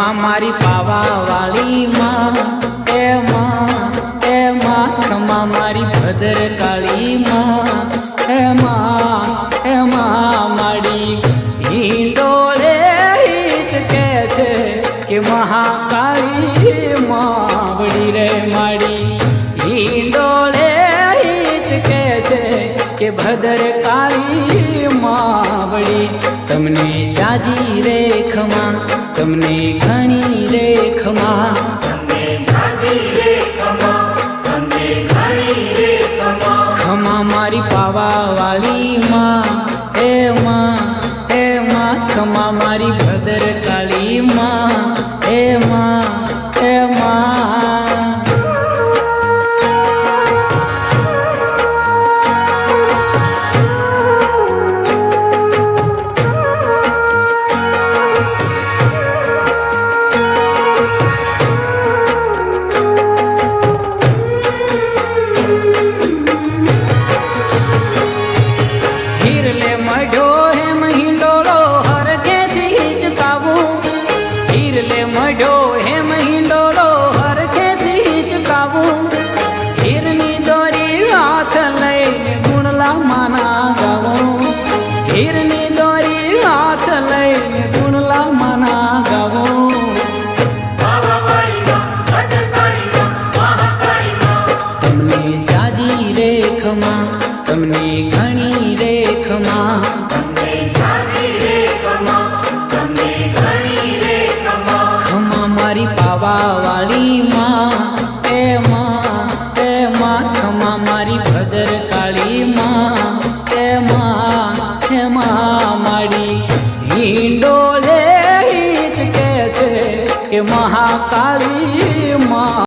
ખમા મારી પાવા વાળી માં એ માં ખમા મારી ભદ્ર કાળી માં એ માં માડી હિંડોળે હિચકે છે કે મહાકાળી માવડી રે માડી હિંડોળે હિચકે છે કે ભદ્ર કાળી માવડી તમને જાજી રે ખમા તમને ઘણી રે ખમા ખમા મારી પાવા વાળી માં એ માં ખમા મારી ભદ્ર કાળી માં એ માં તમને ઘણી રે ખમા ખમા મારી પાવા વાળી માં એ માં ખમા મારી ભદ્ર કાળી માં એ માં માડી હિંડોળે હિચકે છે કે મહાકાળી